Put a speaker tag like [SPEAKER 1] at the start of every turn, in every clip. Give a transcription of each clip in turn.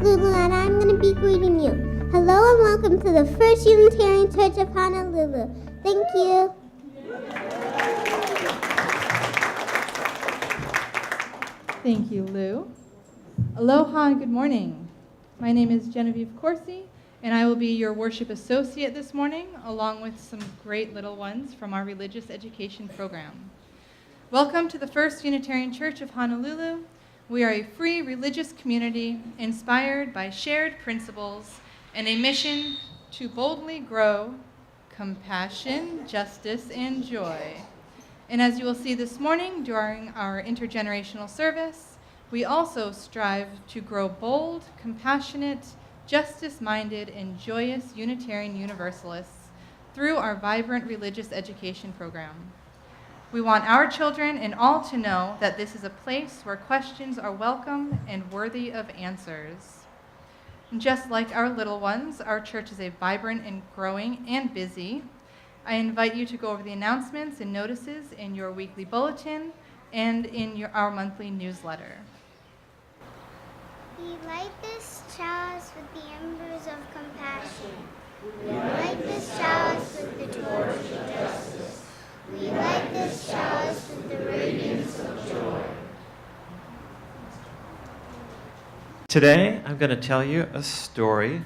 [SPEAKER 1] Lulu, and I'm going to be greeting you. Hello and welcome to the First Unitarian Church of Honolulu. Thank you.
[SPEAKER 2] Thank you, Lou. Aloha and good morning. My name is Genevieve Corsi, and I will be your worship associate this morning, along with some great little ones from our religious education program. Welcome to the First Unitarian Church of Honolulu. We are a free religious community inspired by shared principles and a mission to boldly grow compassion, justice, and joy. And as you will see this morning during our intergenerational service, we also strive to grow bold, compassionate, justice-minded, and joyous Unitarian Universalists through our vibrant religious education program. We want our children and all to know that this is a place where questions are welcome and worthy of answers. And just like our little ones, our church is a vibrant and growing and busy. I invite you to go over the announcements and notices in your weekly bulletin and in our monthly newsletter.
[SPEAKER 1] We light this chalice with the embers of compassion. We light this chalice with the torch of justice. We light this chalice with the radiance of joy.
[SPEAKER 3] Today, I'm going to tell you a story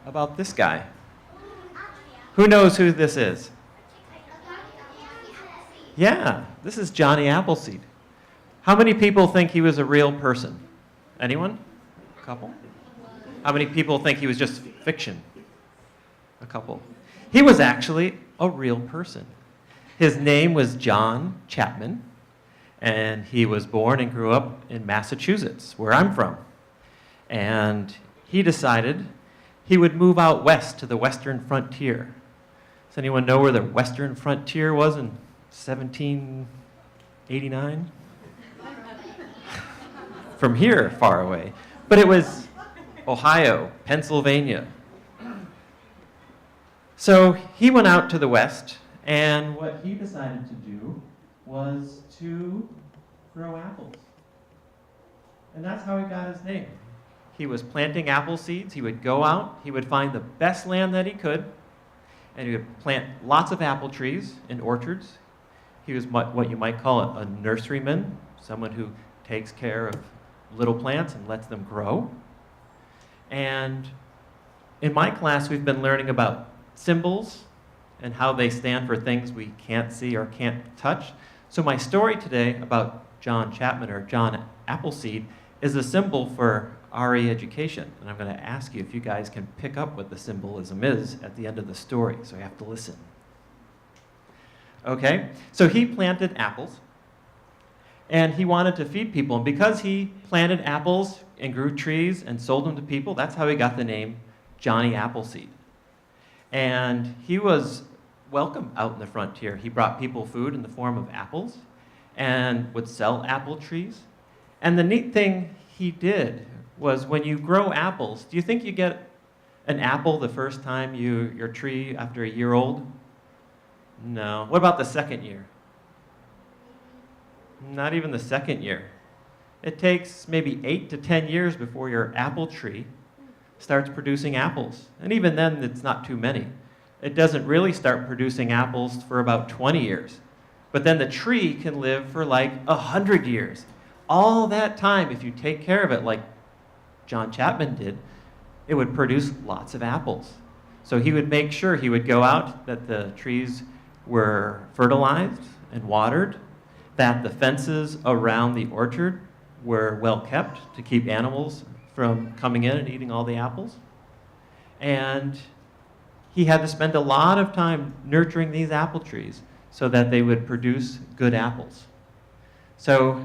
[SPEAKER 3] about this guy. Who knows who this is? Yeah, this is Johnny Appleseed. How many people think he was a real person? Anyone? A couple? How many people think he was just fiction? A couple. He was actually a real person. His name was John Chapman, and he was born and grew up in Massachusetts, where I'm from. And he decided he would move out west to the western frontier. Does anyone know where the western frontier was in 1789? From here, far away. But it was Ohio, Pennsylvania. So he went out to the west, and what he decided to do was to grow apples. And that's how he got his name. He was planting apple seeds. He would go out, he would find the best land that he could, and he would plant lots of apple trees in orchards. He was what you might call a nurseryman, someone who takes care of little plants and lets them grow. And in my class, we've been learning about symbols and how they stand for things we can't see or can't touch. So my story today about John Chapman, or John Appleseed, is a symbol for RE education. And I'm going to ask you if you guys can pick up what the symbolism is at the end of the story, so you have to listen. Okay, so he planted apples, and he wanted to feed people. And because he planted apples and grew trees and sold them to people, that's how he got the name Johnny Appleseed. And he was welcome out in the frontier. He brought people food in the form of apples and would sell apple trees. And the neat thing he did was, when you grow apples, do you think you get an apple the first time your tree after a year old? No. What about the second year? Not even the second year. It takes maybe 8 to 10 years before your apple tree starts producing apples. And even then, it's not too many. It doesn't really start producing apples for about 20 years. But then the tree can live for like 100 years. All that time, if you take care of it like John Chapman did, it would produce lots of apples. So he would make sure, he would go out, that the trees were fertilized and watered, that the fences around the orchard were well kept to keep animals from coming in and eating all the apples. And he had to spend a lot of time nurturing these apple trees so that they would produce good apples. So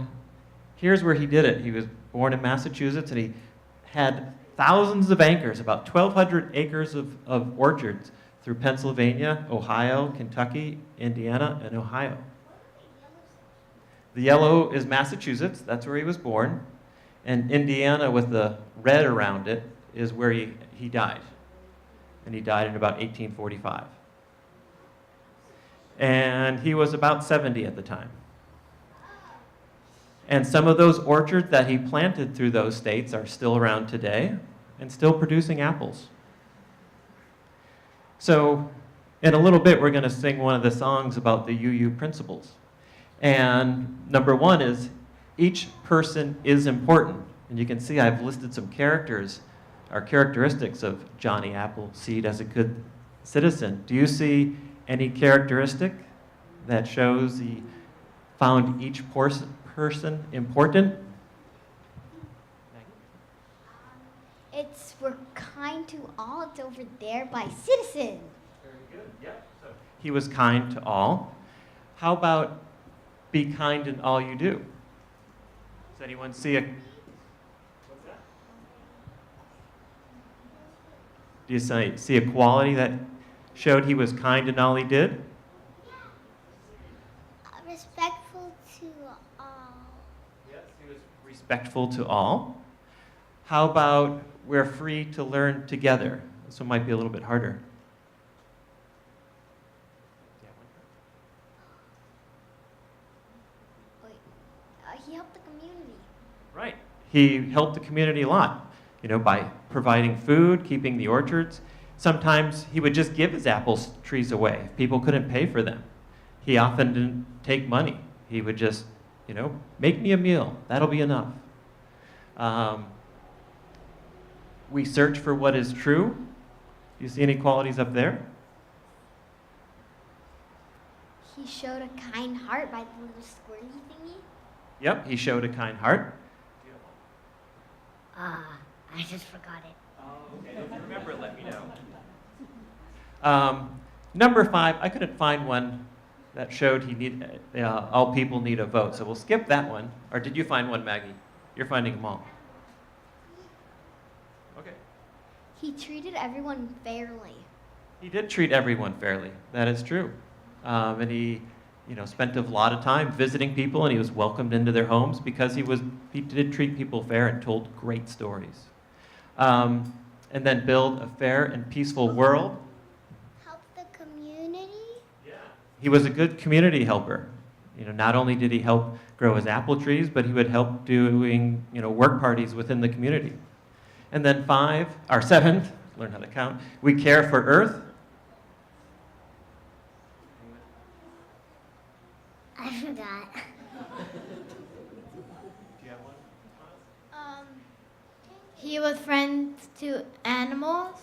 [SPEAKER 3] here's where he did it. He was born in Massachusetts, and he had thousands of acres, about 1,200 acres of orchards through Pennsylvania, Ohio, Kentucky, Indiana, and Ohio. The yellow is Massachusetts. That's where he was born. And Indiana, with the red around it, is where he died. And he died in about 1845. And he was about 70 at the time. And some of those orchards that he planted through those states are still around today. and still producing apples. So in a little bit, we're going to sing one of the songs about the UU principles. And number one is, each person is important. And you can see I've listed some characters, or characteristics of Johnny Appleseed as a good citizen. Do you see any characteristic that shows he found each person important?
[SPEAKER 1] It's we're kind to all. It's over there by citizen.
[SPEAKER 3] Very good. Yep. So he was kind to all. How about be kind in all you do? Does anyone see a... What's that? Do you see a quality that showed he was kind in all he did?
[SPEAKER 1] Respectful to all.
[SPEAKER 3] Yes, he was respectful to all. How about we're free to learn together? This one might be a little bit harder.
[SPEAKER 1] Wait, he helped the community.
[SPEAKER 3] Right. He helped the community a lot, by providing food, keeping the orchards. Sometimes he would just give his apple trees away if people couldn't pay for them. He often didn't take money. He would just, make me a meal. That'll be enough. We search for what is true. Do you see any qualities up there?
[SPEAKER 1] He showed a kind heart by the little squirty thingy.
[SPEAKER 3] Yep, he showed a kind heart.
[SPEAKER 1] I just forgot it.
[SPEAKER 3] Oh, okay. If you remember it, let me know. Number 5, I couldn't find one that showed all people need a vote. So we'll skip that one. Or did you find one, Maggie? You're finding them all. Okay.
[SPEAKER 1] He treated everyone fairly.
[SPEAKER 3] He did treat everyone fairly. That is true. And he, spent a lot of time visiting people, and he was welcomed into their homes because he did treat people fair and told great stories. And then build a fair and peaceful world.
[SPEAKER 1] Help the community.
[SPEAKER 3] Yeah. He was a good community helper. Not only did he help grow his apple trees, but he would help doing, work parties within the community. And then 7, learn how to count, we care for Earth.
[SPEAKER 1] I forgot.
[SPEAKER 3] Do you have one?
[SPEAKER 1] He was friends to animals.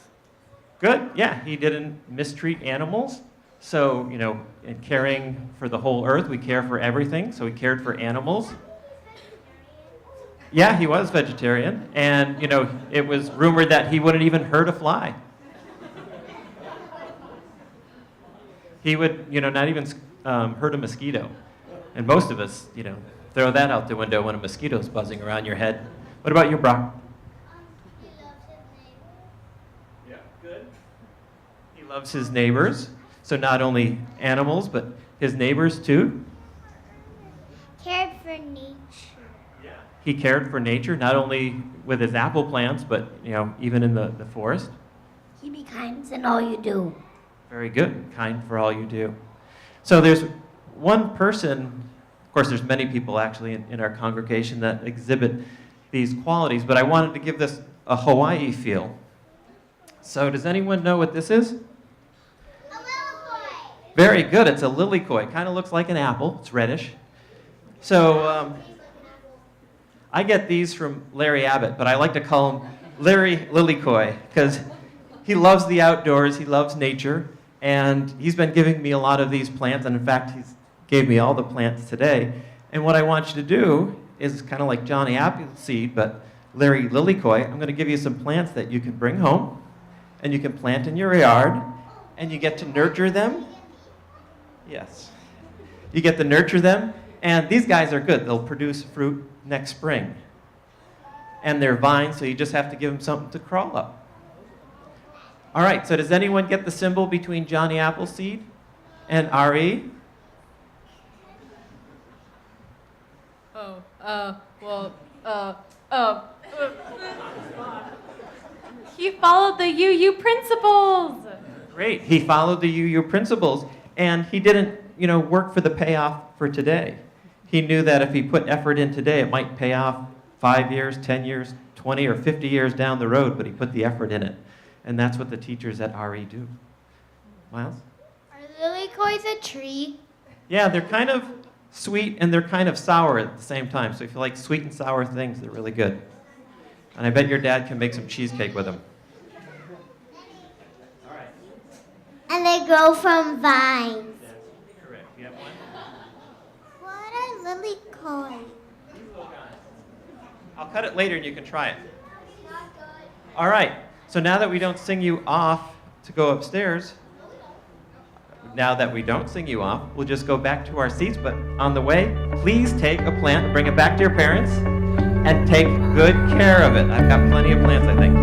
[SPEAKER 3] Good, yeah, he didn't mistreat animals. So, in caring for the whole earth, we care for everything. So he cared for animals. Yeah, he was vegetarian. And, it was rumored that he wouldn't even hurt a fly. He would, not even hurt a mosquito. And most of us, throw that out the window when a mosquito's buzzing around your head. What about you, Brock?
[SPEAKER 1] He loves his neighbors.
[SPEAKER 3] Yeah, good. He loves his neighbors. So not only animals, but his neighbors too.
[SPEAKER 1] Cared for nature.
[SPEAKER 3] Yeah. He cared for nature, not only with his apple plants, but even in the forest.
[SPEAKER 1] He be kind in all you do.
[SPEAKER 3] Very good. Kind for all you do. So there's one person, of course there's many people actually in our congregation that exhibit these qualities, but I wanted to give this a Hawaii feel. So does anyone know what this is? Very good. It's a lilikoi. Kind of looks like an apple. It's reddish. So I get these from Larry Abbott, but I like to call him Larry Lilikoi because he loves the outdoors. He loves nature. And he's been giving me a lot of these plants. And in fact, he's gave me all the plants today. And what I want you to do is kind of like Johnny Appleseed, but Larry Lilikoi. I'm going to give you some plants that you can bring home and you can plant in your yard. And you get to nurture them. Yes. You get to nurture them, and these guys are good. They'll produce fruit next spring. And they're vines, so you just have to give them something to crawl up. All right, so does anyone get the symbol between Johnny Appleseed and R.E.?
[SPEAKER 4] He followed the UU principles.
[SPEAKER 3] Great, he followed the UU principles. And he didn't, work for the payoff for today. He knew that if he put effort in today, it might pay off 5 years, 10 years, 20 or 50 years down the road, but he put the effort in it. And that's what the teachers at RE do. Miles?
[SPEAKER 1] Are lily koi's a tree?
[SPEAKER 3] Yeah, they're kind of sweet and they're kind of sour at the same time. So if you like sweet and sour things, they're really good. And I bet your dad can make some cheesecake with them. All right.
[SPEAKER 1] And they grow from vines.
[SPEAKER 3] That's correct. You have one?
[SPEAKER 1] What are lily koi?
[SPEAKER 3] I'll cut it later and you can try it. All right. So now that we don't sing you off to go upstairs, now that we don't sing you off, we'll just go back to our seats. But on the way, please take a plant, bring it back to your parents, and take good care of it. I've got plenty of plants, I think.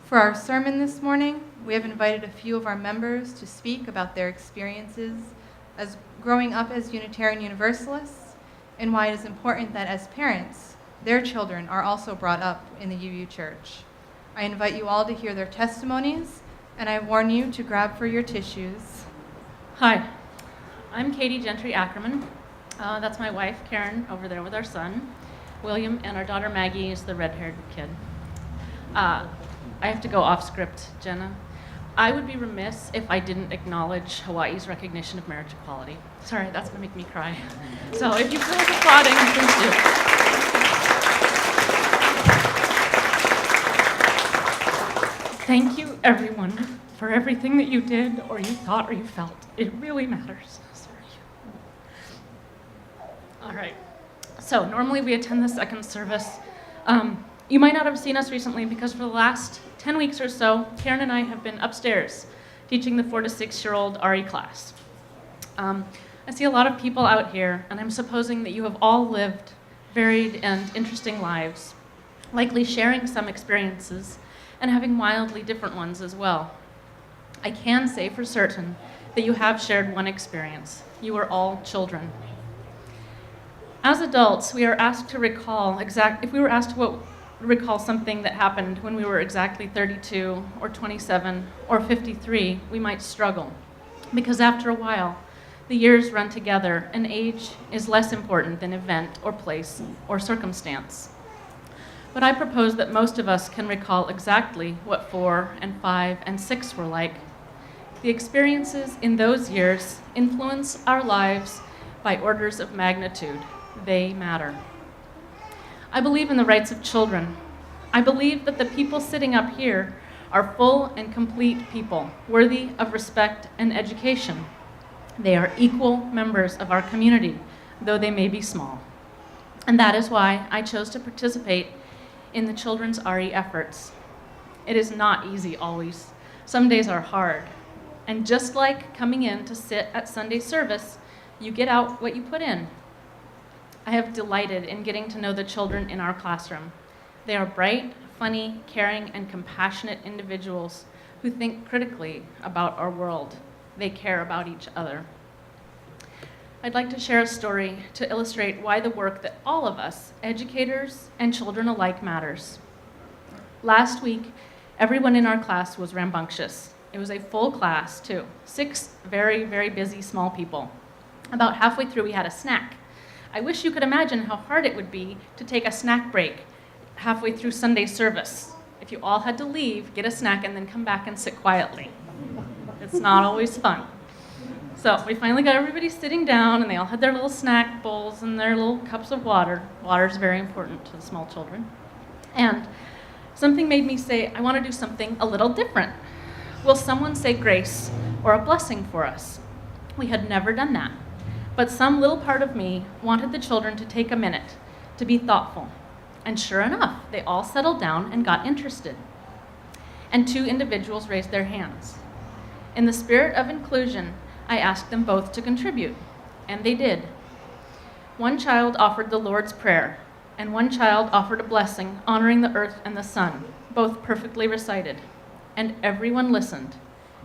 [SPEAKER 2] For our sermon this morning, we have invited a few of our members to speak about their experiences as growing up as Unitarian Universalists and why it is important that as parents, their children are also brought up in the UU Church. I invite you all to hear their testimonies, and I warn you to grab for your tissues.
[SPEAKER 4] Hi, I'm Katie Gentry Ackerman. That's my wife, Karen, over there with our son, William, and our daughter, Maggie, is the red-haired kid. I have to go off script, Jenna. I would be remiss if I didn't acknowledge Hawaii's recognition of marriage equality. Sorry, that's gonna make me cry. So if you feel like applauding, please do. Thank you, everyone, for everything that you did, or you thought, or you felt. It really matters. Sorry. All right. So normally we attend the second service. You might not have seen us recently because for the last 10 weeks or so, Karen and I have been upstairs teaching the 4 to 6-year-old RE class. I see a lot of people out here, and I'm supposing that you have all lived varied and interesting lives, likely sharing some experiences and having wildly different ones as well. I can say for certain that you have shared one experience. You are all children. As adults, we are asked to recall if we were asked to recall something that happened when we were exactly 32 or 27 or 53, we might struggle. Because after a while, the years run together and age is less important than event or place or circumstance. But I propose that most of us can recall exactly what 4 and 5 and 6 were like. The experiences in those years influence our lives by orders of magnitude. They matter. I believe in the rights of children. I believe that the people sitting up here are full and complete people, worthy of respect and education. They are equal members of our community, though they may be small. And that is why I chose to participate in the children's RE efforts. It is not easy always. Some days are hard. And just like coming in to sit at Sunday service, you get out what you put in. I have delighted in getting to know the children in our classroom. They are bright, funny, caring, and compassionate individuals who think critically about our world. They care about each other. I'd like to share a story to illustrate why the work that all of us, educators and children alike, matters. Last week, everyone in our class was rambunctious. It was a full class, too. 6 very, very busy small people. About halfway through, we had a snack. I wish you could imagine how hard it would be to take a snack break halfway through Sunday service. If you all had to leave, get a snack, and then come back and sit quietly. It's not always fun. So we finally got everybody sitting down, and they all had their little snack bowls and their little cups of water. Water is very important to the small children. And something made me say, I want to do something a little different. Will someone say grace or a blessing for us? We had never done that. But some little part of me wanted the children to take a minute to be thoughtful. And sure enough, they all settled down and got interested. And 2 individuals raised their hands. In the spirit of inclusion, I asked them both to contribute, and they did. One child offered the Lord's Prayer, and one child offered a blessing honoring the earth and the sun, both perfectly recited. And everyone listened,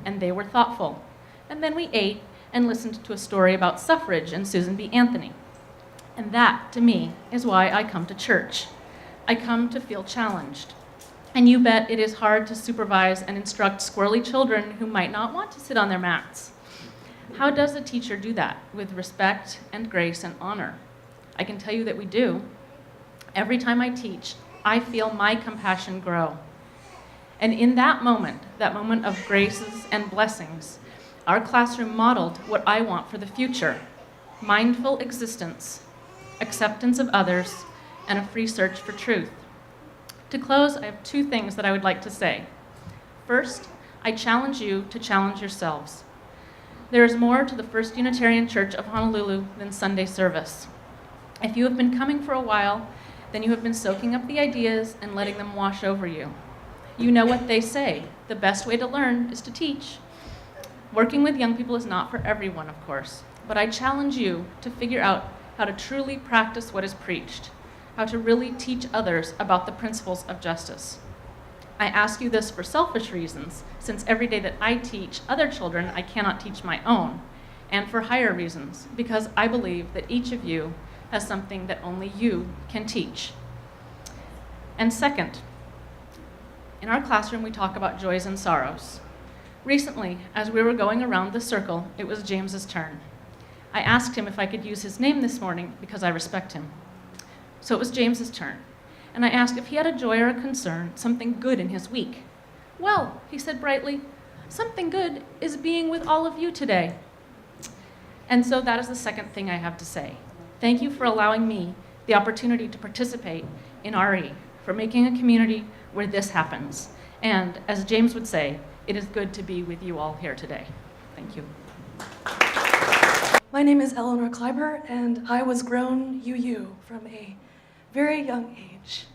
[SPEAKER 4] and they were thoughtful. And then we ate and listened to a story about suffrage and Susan B. Anthony. And that, to me, is why I come to church. I come to feel challenged. And you bet it is hard to supervise and instruct squirrely children who might not want to sit on their mats. How does a teacher do that with respect and grace and honor? I can tell you that we do. Every time I teach, I feel my compassion grow. And in that moment of graces and blessings, our classroom modeled what I want for the future: mindful existence, acceptance of others, and a free search for truth. To close, I have 2 things that I would like to say. First, I challenge you to challenge yourselves. There is more to the First Unitarian Church of Honolulu than Sunday service. If you have been coming for a while, then you have been soaking up the ideas and letting them wash over you. You know what they say: the best way to learn is to teach. Working with young people is not for everyone, of course, but I challenge you to figure out how to truly practice what is preached, how to really teach others about the principles of justice. I ask you this for selfish reasons, since every day that I teach other children, I cannot teach my own, and for higher reasons, because I believe that each of you has something that only you can teach. And second, in our classroom, we talk about joys and sorrows. Recently, as we were going around the circle, it was James's turn. I asked him if I could use his name this morning because I respect him. So it was James's turn. And I asked if he had a joy or a concern, something good in his week. Well, he said brightly, something good is being with all of you today. And so that is the second thing I have to say. Thank you for allowing me the opportunity to participate in RE, for making a community where this happens. And as James would say, it is good to be with you all here today. Thank you.
[SPEAKER 5] My name is Eleanor Kleiber, and I was grown UU from a very young age.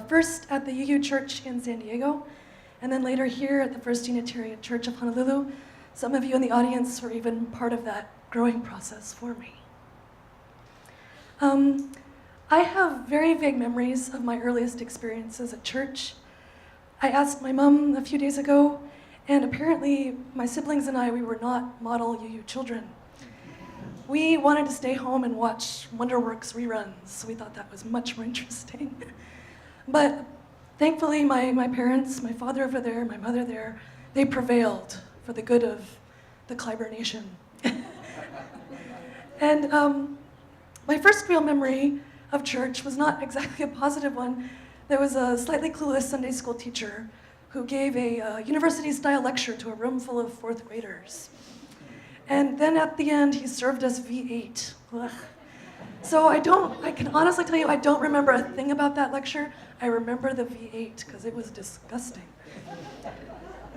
[SPEAKER 5] First at the UU Church in San Diego, and then later here at the First Unitarian Church of Honolulu, Some of you in the audience were even part of that growing process for me. I have very vague memories of my earliest experiences at church. I asked my mom a few days ago, and apparently my siblings and I, we were not model UU children. We wanted to stay home and watch Wonderworks reruns. We thought that was much more interesting. But thankfully, my parents, my father over there, my mother there, they prevailed for the good of the Kleiber Nation. And my first real memory of church was not exactly a positive one. There was a slightly clueless Sunday school teacher who gave a university-style lecture to a room full of fourth graders. And then at the end, he served us V8. Ugh. So I can honestly tell you, I don't remember a thing about that lecture. I remember the V8 because it was disgusting.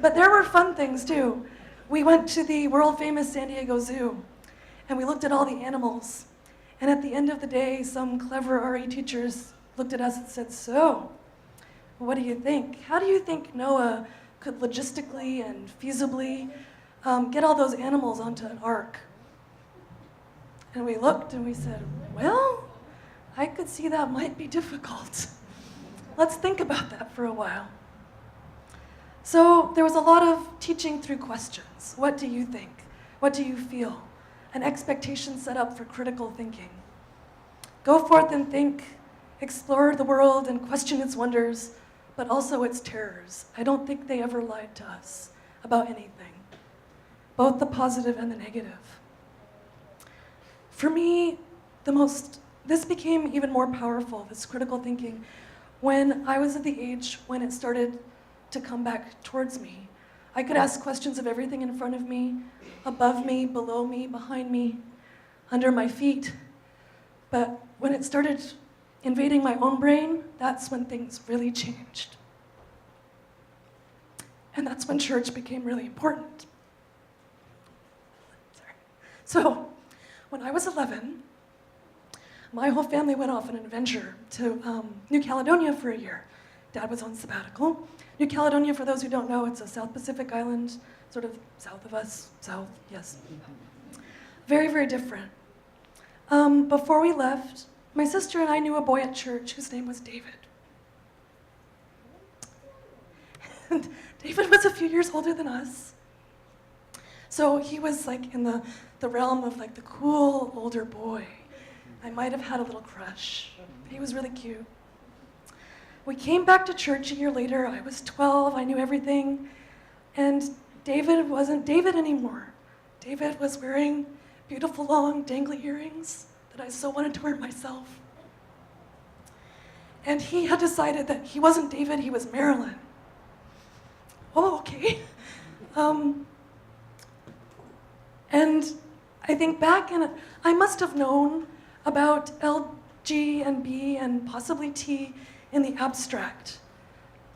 [SPEAKER 5] But there were fun things too. We went to the world-famous San Diego Zoo, and we looked at all the animals. And at the end of the day, some clever RE teachers looked at us and said, "So, what do you think? How do you think Noah could logistically and feasibly get all those animals onto an ark?" And we looked and we said, "Well, I could see that might be difficult. Let's think about that for a while." So there was a lot of teaching through questions. What do you think? What do you feel? An expectation set up for critical thinking. Go forth and think, explore the world and question its wonders, but also its terrors. I don't think they ever lied to us about anything, both the positive and the negative. For me, this became even more powerful, this critical thinking, when I was at the age when it started to come back towards me. I could ask questions of everything in front of me, above me, below me, behind me, under my feet. But when it started invading my own brain, that's when things really changed. And that's when church became really important. Sorry. So, when I was 11, my whole family went off on an adventure to New Caledonia for a year. Dad was on sabbatical. New Caledonia, for those who don't know, it's a South Pacific island, sort of south of us. South, yes. Very, very different. Before we left, my sister and I knew a boy at church whose name was David. And David was a few years older than us. So he was like in the realm of like the cool older boy. I might have had a little crush. He was really cute. We came back to church a year later. I was 12, I knew everything. And David wasn't David anymore. David was wearing beautiful long dangly earrings that I so wanted to wear myself. And he had decided that he wasn't David, he was Marilyn. Oh, okay. And I think back, and I must have known about L, G, and B, and possibly T in the abstract.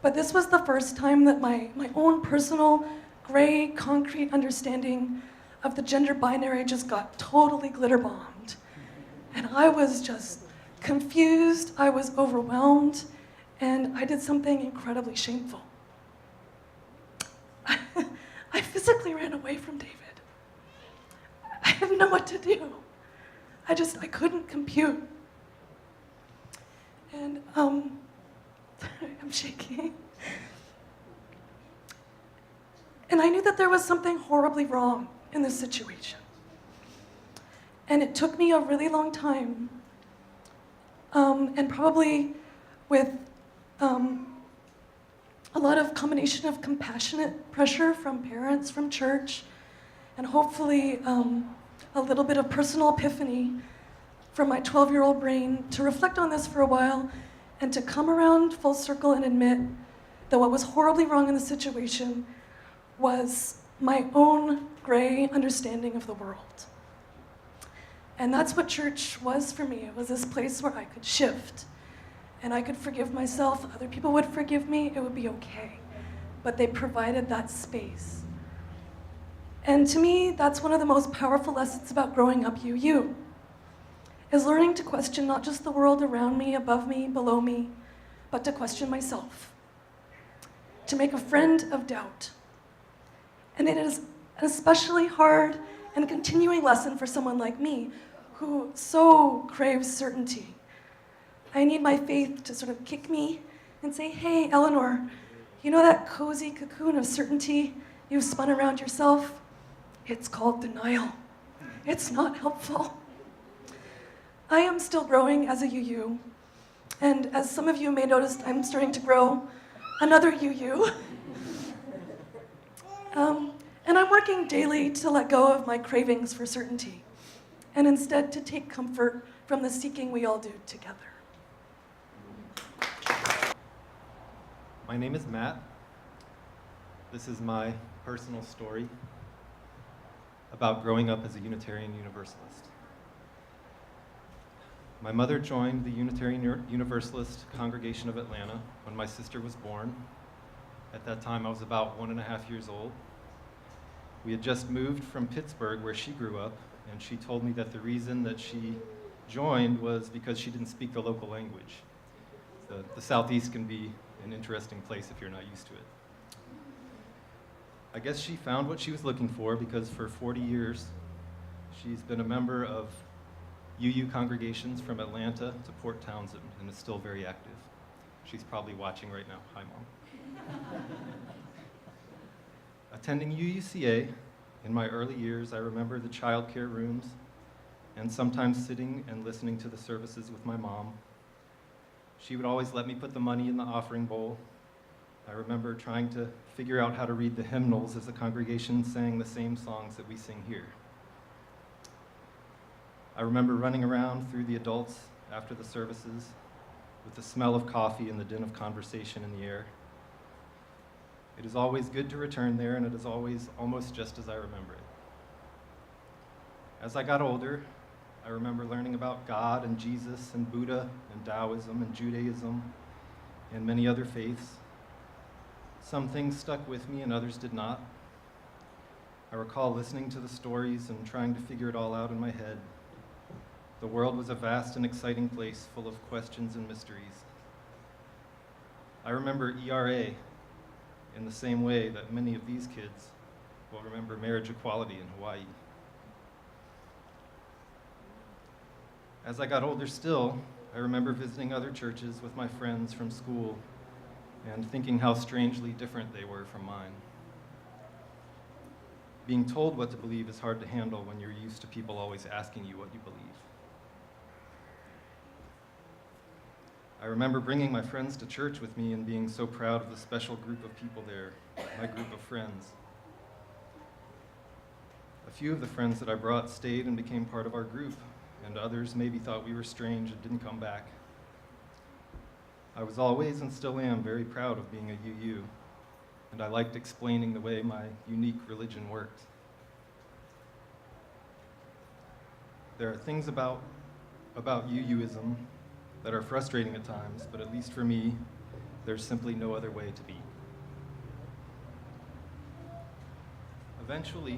[SPEAKER 5] But this was the first time that my own personal, gray, concrete understanding of the gender binary just got totally glitter bombed. And I was just confused, I was overwhelmed, and I did something incredibly shameful. I physically ran away from David. I didn't know what to do. I couldn't compute. And I'm shaking. And I knew that there was something horribly wrong in this situation. And it took me a really long time, and probably with a lot of combination of compassionate pressure from parents, from church, and hopefully a little bit of personal epiphany from my 12-year-old brain to reflect on this for a while and to come around full circle and admit that what was horribly wrong in the situation was my own gray understanding of the world. And that's what church was for me. It was this place where I could shift and I could forgive myself. Other people would forgive me. It would be okay. But they provided that space. And to me, that's one of the most powerful lessons about growing up UU, is learning to question not just the world around me, above me, below me, but to question myself, to make a friend of doubt. And it is an especially hard and continuing lesson for someone like me who so craves certainty. I need my faith to sort of kick me and say, hey, Eleanor, you know that cozy cocoon of certainty you've spun around yourself? It's called denial. It's not helpful. I am still growing as a UU, and as some of you may notice, I'm starting to grow another UU. And I'm working daily to let go of my cravings for certainty, and instead to take comfort from the seeking we all do together.
[SPEAKER 6] My name is Matt. This is my personal story about growing up as a Unitarian Universalist. My mother joined the Unitarian Universalist congregation of Atlanta when my sister was born. At that time, I was about 1.5 years old. We had just moved from Pittsburgh, where she grew up, and she told me that the reason that she joined was because she didn't speak the local language. The Southeast can be an interesting place if you're not used to it. I guess she found what she was looking for because for 40 years, she's been a member of UU congregations from Atlanta to Port Townsend and is still very active. She's probably watching right now. Hi, Mom. Attending UUCA, in my early years, I remember the childcare rooms and sometimes sitting and listening to the services with my mom. She would always let me put the money in the offering bowl. I remember trying to figure out how to read the hymnals as the congregation sang the same songs that we sing here. I remember running around through the adults after the services with the smell of coffee and the din of conversation in the air. It is always good to return there, and it is always almost just as I remember it. As I got older, I remember learning about God and Jesus and Buddha and Taoism and Judaism and many other faiths. Some things stuck with me and others did not. I recall listening to the stories and trying to figure it all out in my head. The world was a vast and exciting place full of questions and mysteries. I remember ERA in the same way that many of these kids will remember marriage equality in Hawaii. As I got older still, I remember visiting other churches with my friends from school and thinking how strangely different they were from mine. Being told what to believe is hard to handle when you're used to people always asking you what you believe. I remember bringing my friends to church with me and being so proud of the special group of people there, my group of friends. A few of the friends that I brought stayed and became part of our group, and others maybe thought we were strange and didn't come back. I was always and still am very proud of being a UU, and I liked explaining the way my unique religion worked. There are things about UUism that are frustrating at times, but at least for me, there's simply no other way to be. Eventually,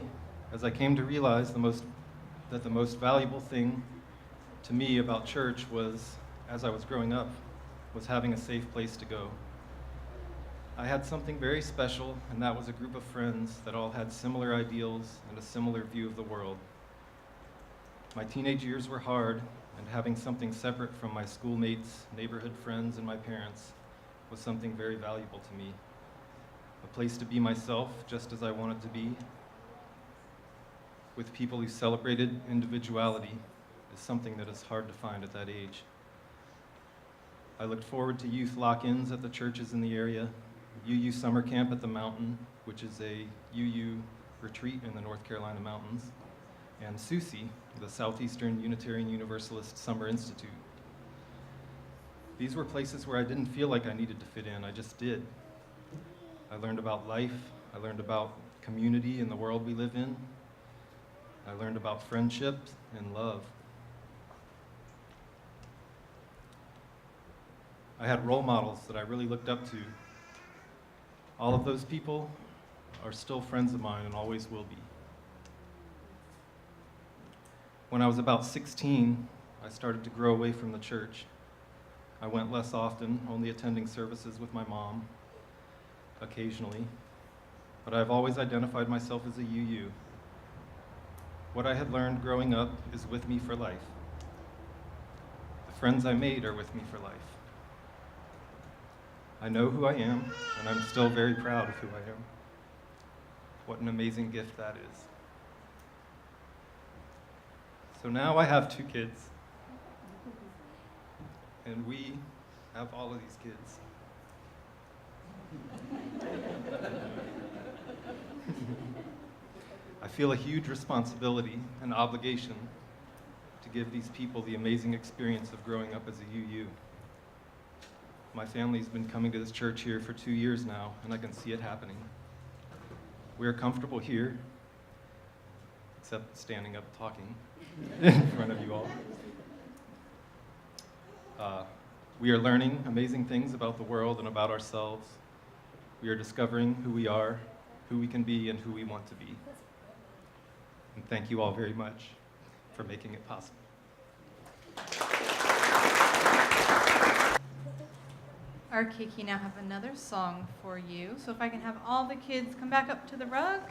[SPEAKER 6] as I came to realize that the most valuable thing to me about church was, as I was growing up, was having a safe place to go. I had something very special, and that was a group of friends that all had similar ideals and a similar view of the world. My teenage years were hard, and having something separate from my schoolmates, neighborhood friends, and my parents was something very valuable to me. A place to be myself just as I wanted to be, with people who celebrated individuality, is something that is hard to find at that age. I looked forward to youth lock-ins at the churches in the area, UU summer camp at the mountain, which is a UU retreat in the North Carolina mountains, and SUSI, the Southeastern Unitarian Universalist Summer Institute. These were places where I didn't feel like I needed to fit in, I just did. I learned about life, I learned about community and the world we live in. I learned about friendship and love. I had role models that I really looked up to. All of those people are still friends of mine and always will be. When I was about 16, I started to grow away from the church. I went less often, only attending services with my mom, occasionally. but I've always identified myself as a UU. What I had learned growing up is with me for life. The friends I made are with me for life. I know who I am, and I'm still very proud of who I am. What an amazing gift that is. So now I have 2 kids, and we have all of these kids. I feel a huge responsibility and obligation to give these people the amazing experience of growing up as a UU. My family's been coming to this church here for 2 years now, and I can see it happening. We are comfortable here, except standing up talking in front of you all. We are learning amazing things about the world and about ourselves. We are discovering who we are, who we can be, and who we want to be. And thank you all very much for making it possible.
[SPEAKER 2] Our Kiki now have another song for you. So if I can have all the kids come back up to the rug.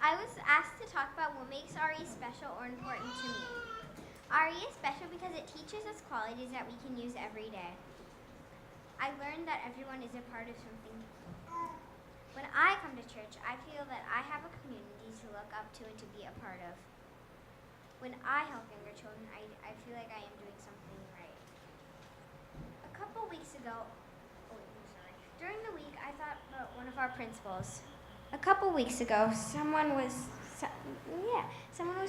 [SPEAKER 1] I was asked to talk about what makes RE special or important to me. RE is special because it teaches us qualities that we can use every day. I learned that everyone is a part of something. When I come to church, I feel that I have a community to look up to and to be a part of. When I help younger children, I feel like I am doing something right. A couple weeks ago, during the week, I thought about one of our principals. A couple weeks ago, someone was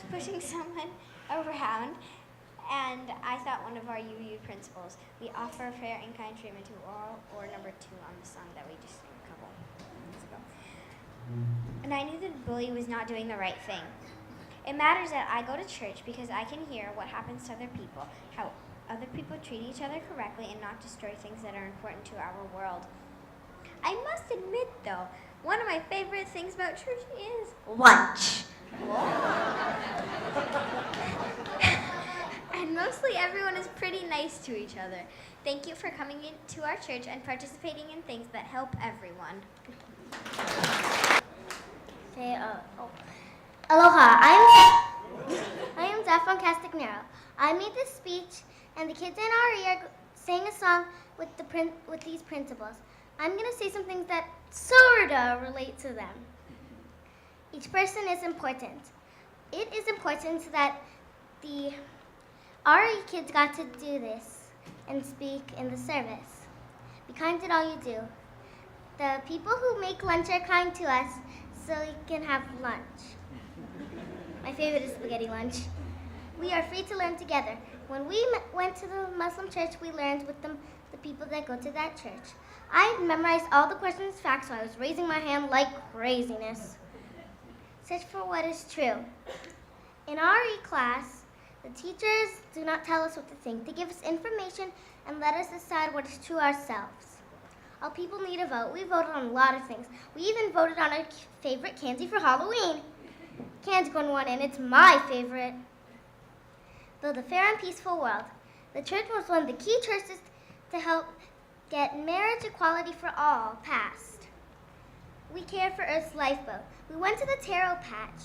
[SPEAKER 1] pushing someone around, and I thought one of our UU principals. We offer fair and kind treatment to all, or number 2 on the song that we just sang a couple minutes ago. And I knew that the bully was not doing the right thing. It matters that I go to church because I can hear what happens to other people, how other people treat each other correctly and not destroy things that are important to our world. I must admit, though, one of my favorite things about church is lunch. And mostly everyone is pretty nice to each other. Thank you for coming into our church and participating in things that help everyone.
[SPEAKER 7] Aloha, I am Zeph from Castagnero. I made this speech, and the kids in RE sang a song with these principles. I'm going to say some things that sort of relate to them. Each person is important. It is important that the RE kids got to do this and speak in the service. Be kind in all you do. The people who make lunch are kind to us, so we can have lunch. My favorite is spaghetti lunch. We are free to learn together. When we went to the Muslim church, we learned with them, the people that go to that church. I memorized all the questions facts, so I was raising my hand like craziness. Search for what is true. In RE class, the teachers do not tell us what to think. They give us information and let us decide what is true ourselves. All people need a vote. We voted on a lot of things. We even voted on our favorite candy for Halloween. Candy corn won, and it's my favorite. Build a fair and peaceful world. The church was one of the key churches to help get marriage equality for all passed. We care for Earth's lifeboat. We went to the taro patch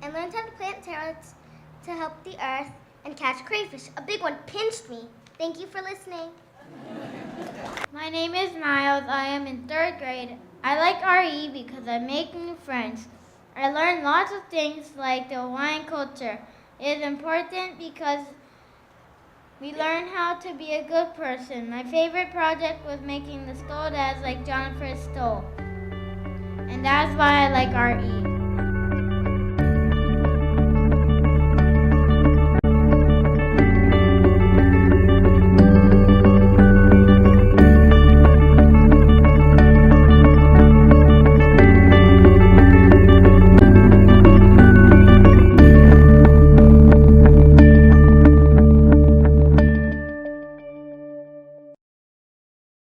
[SPEAKER 7] and learned how to plant taros to help the earth and catch crayfish. A big one pinched me. Thank you for listening.
[SPEAKER 1] My name is Miles. I am in 3rd grade. I like RE because I make new friends. I learn lots of things like the Hawaiian culture. It is important because we learn how to be a good person. My favorite project was making the skull that is like Jonathan's skull. And that's why I like RE.